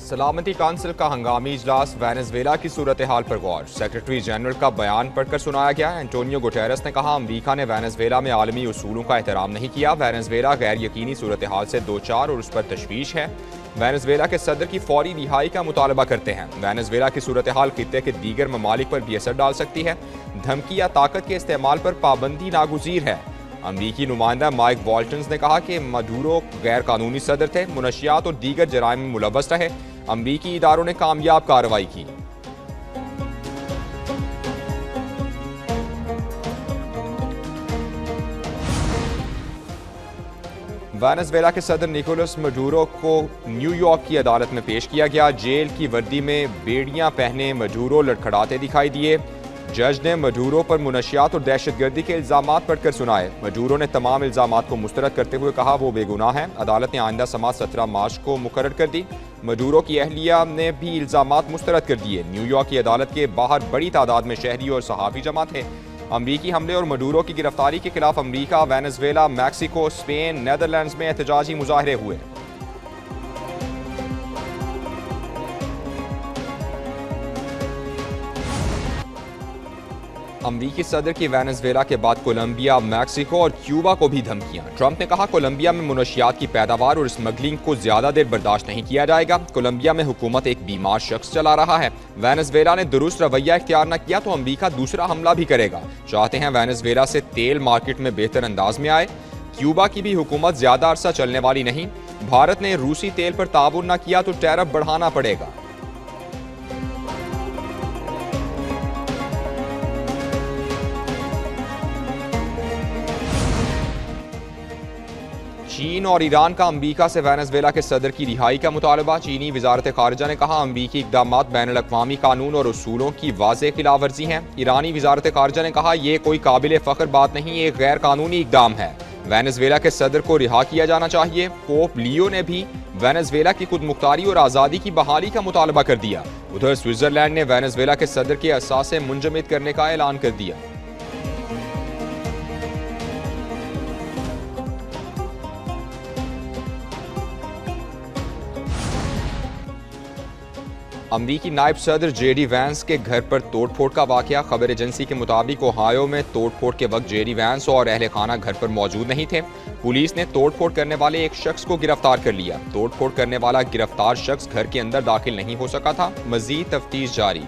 सलामती काउंसिल का हंगामी इजलास, वेनेजुएला की सूरत हाल पर गौर। सेक्रेटरी जनरल का बयान पढ़कर सुनाया गया। एंटोनियो गुटेरेस ने कहा, अमरीका ने वेनेजुएला में आलमी उसूलों का एहतराम नहीं किया। वेनेजुएला गैर यकीनी सूरत हाल से दो चार और उस पर तशवीश है। वेनेजुएला के सदर की फौरी रिहाई का मुतालबा करते हैं। वेनेजुएला की सूरत हाल खित्ते के दीगर ममालिक पर भी असर डाल सकती है। धमकी या ताकत के इस्तेमाल पर पाबंदी नागुज़ीर है। अमरीकी नुमाइंदा माइक वॉल्टन्स ने कहा कि मडूरो गैर कानूनी सदर थे, मुनशियात और दीगर जराइम में मुलव्वस रहे। अमरीकी इदारों ने कामयाब कार्रवाई की। वेनेजुएला के सदर निकोलस मडूरो को न्यूयॉर्क की अदालत में पेश किया गया। जेल की वर्दी में बेड़ियां पहने मडूरो लड़खड़ाते दिखाई दिए। जज ने मडूरो पर मुनशियात और दहशतगर्दी के इल्जामात पढ़कर सुनाए। मडूरो ने तमाम इल्जामात को मुस्तरद करते हुए कहा वो बेगुनाह है। अदालत ने आइंदा समाअत 17 मार्च को मुकर्रर कर दी। मडूरो की अहलिया ने भी इल्जामात मुस्तरद कर दिए। न्यूयॉर्क की अदालत के बाहर बड़ी तादाद में शहरी और सहाफ़ी जमा थे। अमरीकी हमले और मडूरो की गिरफ्तारी के खिलाफ अमरीका, वेनेजुएला, मैक्सिको, स्पेन, नेदरलैंड्स में एहतजाजी मुजाहरे हुए। अमरीकी सदर की वेनेजुएला के बाद कोलंबिया, मैक्सिको और क्यूबा को भी धमकियां। ट्रंप ने कहा, कोलंबिया में मुनशियात की पैदावार और स्मगलिंग को ज्यादा देर बर्दाश्त नहीं किया जाएगा। कोलंबिया में हुकूमत एक बीमार शख्स चला रहा है। वेनेजुएला ने दुरुस्त रवैया इख्तियार न किया तो अमरीका दूसरा हमला भी करेगा। चाहते हैं वेनेजुएला से तेल मार्केट में बेहतर अंदाज में आए। क्यूबा की भी हुकूमत ज्यादा अरसा चलने वाली नहीं। भारत ने रूसी तेल पर ताउन न किया तो टैरिफ बढ़ाना पड़ेगा। चीन और ईरान का अमरीका से वेनेजुएला के सदर की रिहाई का मुतालबा। चीनी वजारत खारजा ने कहा, अमरीकी इक़दामात बैनुल-अक़वामी कानून और उसूलों की वाज़ेह खिलाफवर्जी हैं। ईरानी वजारत खारजा ने कहा, यह कोई काबिल फ़ख्र बात नहीं, एक गैर कानूनी इक़दाम है। वेनेजुएला के सदर को रिहा किया जाना चाहिए। पोप लियो ने भी वेनेजुएला की खुद मुख्तारी और आज़ादी की बहाली का मुतालबा कर दिया। उधर स्विट्ज़रलैंड ने वेनेजुएला के सदर के असासे मुंजमद करने का ऐलान कर दिया। अमरीकी नायब सदर जेडी वैंस के घर पर तोड़फोड़ का वाकया। खबर एजेंसी के मुताबिक ओहायो में तोड़फोड़ के वक्त जेडी वैंस और अहले खाना घर पर मौजूद नहीं थे। पुलिस ने तोड़फोड़ करने वाले एक शख्स को गिरफ्तार कर लिया। तोड़फोड़ करने वाला गिरफ्तार शख्स घर के अंदर दाखिल नहीं हो सका था। मजीद तफ्तीश जारी।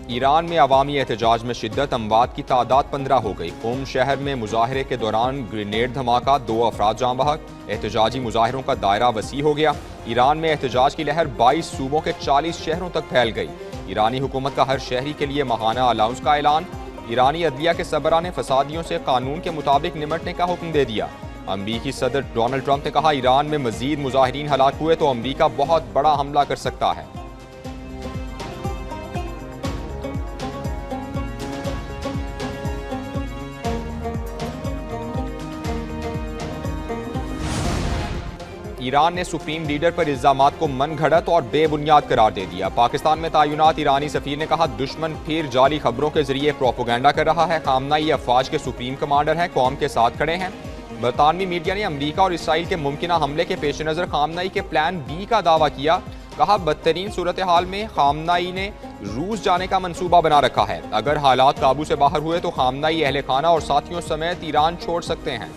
ईरान में अवामी एहतजाज में शिद्दत, अमवात की तादाद 15 हो गई। क़ुम शहर में मुजाहरे के दौरान ग्रेनेड धमाका, 2 अफराद जाँ बहक। एहतजाजी मुजाहरों का दायरा वसी हो गया। ईरान में एहतजाज की लहर 22 सूबों के 40 शहरों तक फैल गई। ईरानी हुकूमत का हर शहरी के लिए माहाना अलाउंस का ऐलान। ईरानी अदलिया के सरबराह ने फसादियों से कानून के मुताबिक निमटने का हुक्म दे दिया। अमरीकी सदर डोनाल्ड ट्रंप ने कहा, ईरान में मजीद मुजाहिरीन हलाक हुए तो अमरीका बहुत बड़ा हमला कर सकता है। ईरान ने सुप्रीम लीडर पर इल्जामात को मन घड़त और बेबुनियाद करार दे दिया। पाकिस्तान में तैनात ईरानी सफीर ने कहा, दुश्मन फिर जाली खबरों के जरिए प्रोपोगंडा कर रहा है। खामनाई अफवाज के सुप्रीम कमांडर हैं, कौम के साथ खड़े हैं। बरतानवी मीडिया ने अमरीका और इसराइल के मुमकिन हमले के पेश नज़र खामनाई के प्लान बी का दावा किया। कहा, बदतरीन सूरत हाल में खामनाई ने रूस जाने का मंसूबा बना रखा है। अगर हालात काबू से बाहर हुए तो खामनाई अहले खाना और साथियों समेत ईरान छोड़ सकते हैं।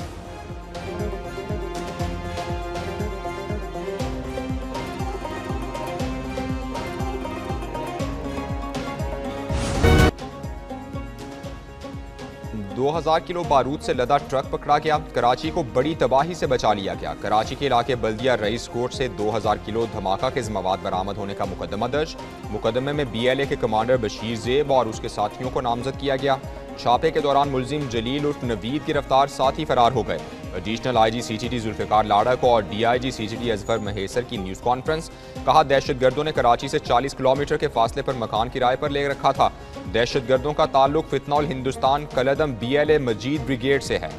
दो 2000 किलो बारूद से लदा ट्रक पकड़ा गया। कराची को बड़ी तबाही से बचा लिया गया। कराची के इलाके बल्दिया रईस कोट से 2000 किलो धमाका के ज़िम्मेवार बरामद होने का मुकदमा दर्ज। मुकदमे में BLA के कमांडर बशीर ज़ेब और उसके साथियों को नामजद किया गया। छापे के दौरान मुलजिम जलील उर्फ नवीद गिरफ्तार, साथी फरार हो गए। एडिशनल IG CGT जुल्फ़िकार लाड़क और DIG CGT अजफर महेसर की न्यूज़ कॉन्फ्रेंस। कहा, दहशतगर्दों ने कराची से 40 किलोमीटर के फासले पर मकान किराए पर ले रखा था। दहशतगर्दों का ताल्लुक फितनौल हिंदुस्तान कलदम BLA मजीद ब्रिगेड से है।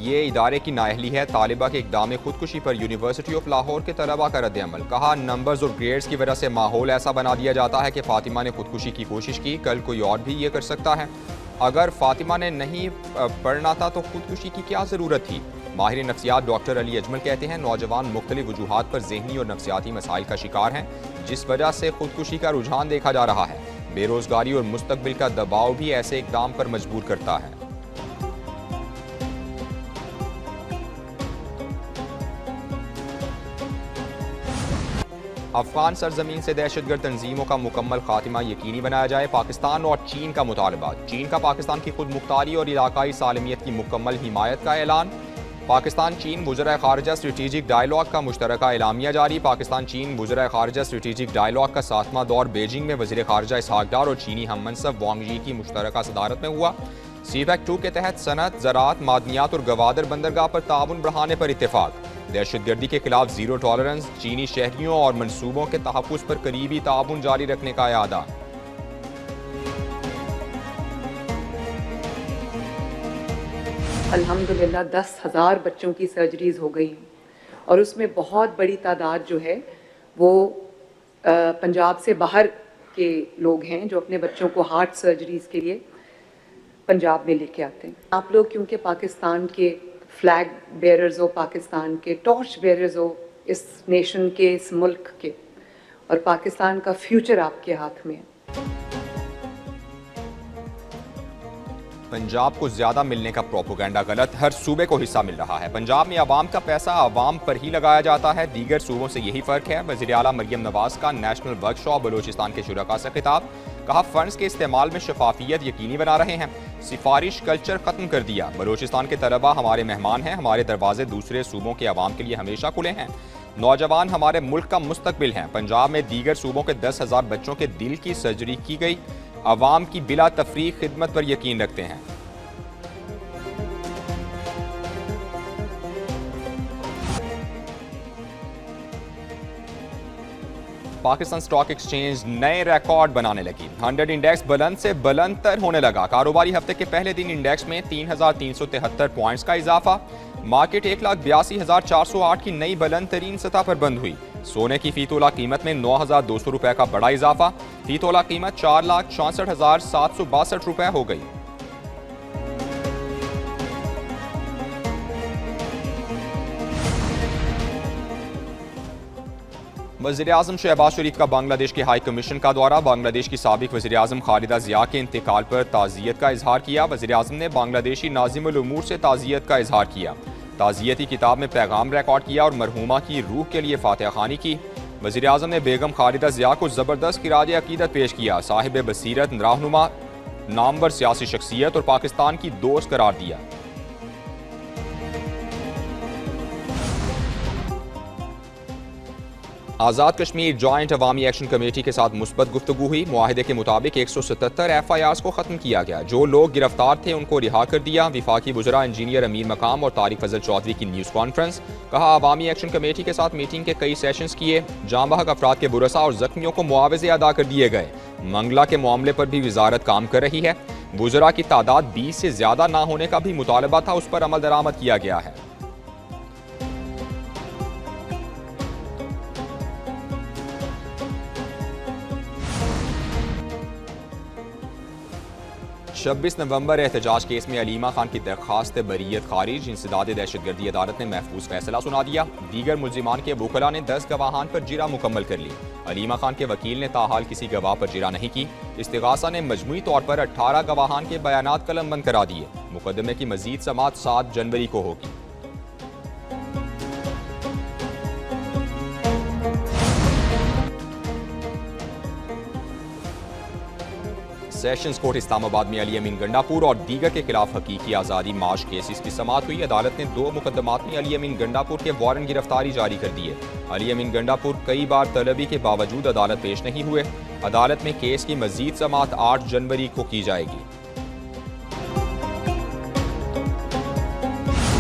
ये इदारे की नाअहली है। तालिबा के इक़दाम खुदकुशी पर यूनिवर्सिटी ऑफ लाहौर के तलबा का रद्द-ए-अमल। कहा, नंबर्स और ग्रेड्स की वजह से माहौल ऐसा बना दिया जाता है कि फातिमा ने खुदकुशी की कोशिश की, कल कोई और भी ये कर सकता है। अगर फातिमा ने नहीं पढ़ना था तो खुदकुशी की क्या ज़रूरत थी। माहिर नफ्सियात डॉक्टर अली अजमल कहते हैं, नौजवान मुख्तलिफ वजूहात पर ज़हनी और नफ्सियाती मसाइल का शिकार हैं, जिस वजह से खुदकुशी का रुझान देखा जा रहा है। बेरोज़गारी और मुस्तकबिल का दबाव भी ऐसे इक़दाम पर मजबूर करता है। अफगान सरजमीन से दहशतगर्द तंजीमों का मुकम्मल खात्मा यकीनी बनाया जाए। पाकिस्तान और चीन का मुतालबा। चीन का पाकिस्तान की खुद मुख्तारी और इलाकाई सालमियत की मुकम्मल हिमायत का ऐलान। पाकिस्तान चीन वज़ीर ख़ारिजा स्ट्रेटेजिक डायलॉग का मुश्तरका एलामिया जारी। पाकिस्तान चीन वज़ीर ख़ारिजा स्ट्रेटेजिक डायलॉग का 7वां दौर बीजिंग में वज़ीर ख़ारिजा इसहाक डार और चीनी हम मनसब वांग यी की मुश्तरका सदारत में हुआ। सीपैक 2 के तहत सनत, ज़राअत, मादनियात और गवादर बंदरगाह पर ताउन बढ़ाने पर इत्तेफाक। दहशतगर्दी के खिलाफ ज़ीरो टॉलरेंस। चीनी शहरियों और मनसूबों के तहफ़्फ़ुज़ पर करीबी ताउन जारी रखने का इरादा। अल्हम्दुलिल्लाह 10,000 बच्चों की सर्जरीज़ हो गई और उसमें बहुत बड़ी तादाद जो है वो पंजाब से बाहर के लोग हैं जो अपने बच्चों को हार्ट सर्जरीज़ के लिए पंजाब में लेके आते हैं। आप लोग क्योंकि पाकिस्तान के फ्लैग बेयरर्स हो, पाकिस्तान के टॉर्च बेयरर्स हो, इस नेशन के, इस मुल्क के, और पाकिस्तान का फ्यूचर आपके हाथ में है। पंजाब को ज्यादा मिलने का प्रोपोगंडा गलत। हर सूबे को हिस्सा मिल रहा है। पंजाब में आवाम का पैसा आवाम पर ही लगाया जाता है। दीगर सूबों से यही फर्क है। वज़ीर आला मरियम नवाज का नेशनल वर्कशॉप बलूचिस्तान के शुरका से खिताब। कहा, फंड्स के इस्तेमाल में शफाफियत यकीनी बना रहे हैं। सिफारिश कल्चर खत्म कर दिया। बलूचिस्तान के तलबा हमारे मेहमान हैं। हमारे दरवाजे दूसरे सूबों के आवाम के लिए हमेशा खुले हैं। नौजवान हमारे मुल्क का मुस्तकबिल हैं। पंजाब में दीगर सूबों के 10,000 बच्चों के दिल की सर्जरी की गई। अवाम की बिला तफरीक खिदमत पर यकीन रखते हैं। पाकिस्तान स्टॉक एक्सचेंज नए रिकॉर्ड बनाने लगी। 100 इंडेक्स बुलंद से बुलंद तर होने लगा। कारोबारी हफ्ते के पहले दिन इंडेक्स में 3,373 पॉइंट्स का इजाफा। मार्केट 1,82,408 की नई बुलंद तरीन सतह पर बंद हुई। सोने की फी तोला कीमत में 9,200 रुपए का बड़ा इजाफा। फी तोला कीमत 4,66,762 रुपए हो गई। वज़ीर-ए-आज़म शहबाज शरीफ का बांग्लादेश के हाई कमीशन का दौरा। बांग्लादेश की साबिक वज़ीर-ए-आज़म खालिदा ज़िया के इंतकाल पर ताज़ियत का इजहार किया। वज़ीर-ए-आज़म ने बांग्लादेशी नाज़िमुल उमूर से ताज़ियत का इजहार किया। ताज़ियती किताब में पैगाम रिकॉर्ड किया और मरहूमा की रूह के लिए फातिहा खानी की। वज़ीर-ए-आज़म ने बेगम खालिदा ज़िया को ज़बरदस्त खिराज अक़ीदत पेश किया। साहिब बसीरत, रहनुमा, नामवर सियासी शख्सियत और पाकिस्तान की दोस्त करार दिया। आज़ाद कश्मीर जॉइंट अवामी एक्शन कमेटी के साथ मुस्बत गुफ्तगू हुई। मुआहिदे के मुताबिक 177 FIRs को ख़त्म किया गया। जो लोग गिरफ्तार थे उनको रिहा कर दिया। विफाकी वज़रा इंजीनियर अमीर मकाम और तारिक फजल चौधरी की न्यूज़ कॉन्फ्रेंस। कहा, अवामी एक्शन कमेटी के साथ मीटिंग के कई सेशंस किए। जाँ बहक अफराद के बुरसा और जख्मियों को मुआवजे अदा कर दिए गए। मंगला के मामले पर भी वजारत काम कर रही है। वज़रा की तादाद 20 से ज़्यादा ना होने का भी मुतालबा था, उस पर अमल दरामद किया गया है। छब्बीस नवंबर एहतजाज केस में अलीमा खान की दरख्वास्त बरीयत खारिज। इंसदाद दहशतगर्दी अदालत ने महफूज फैसला सुना दिया। दीगर मुल्जिमान के वुकला ने 10 गवाहान पर जिरा मुकम्मल कर ली। अलीमा खान के वकील ने ताहाल किसी गवाह पर जिरा नहीं की। इस्तिगासा ने मजमूई तौर पर 18 गवाहान के बयानात कलमबंद करा दिए। मुकदमे की मजीद समाअत 7 जनवरी को होगी। सेशंस कोर्ट इस्लामाबाद में अली अमीन गंडापुर और दीगर के खिलाफ हकीकी आज़ादी मार्च केसेस की समाअत हुई। अदालत ने 2 मुकदमात में अली अमीन गंडापुर के वारंट गिरफ्तारी जारी कर दिए। अली अमीन गंडापुर कई बार तलबी के बावजूद अदालत पेश नहीं हुए। अदालत में केस की मजीद समाअत 8 जनवरी को की जाएगी।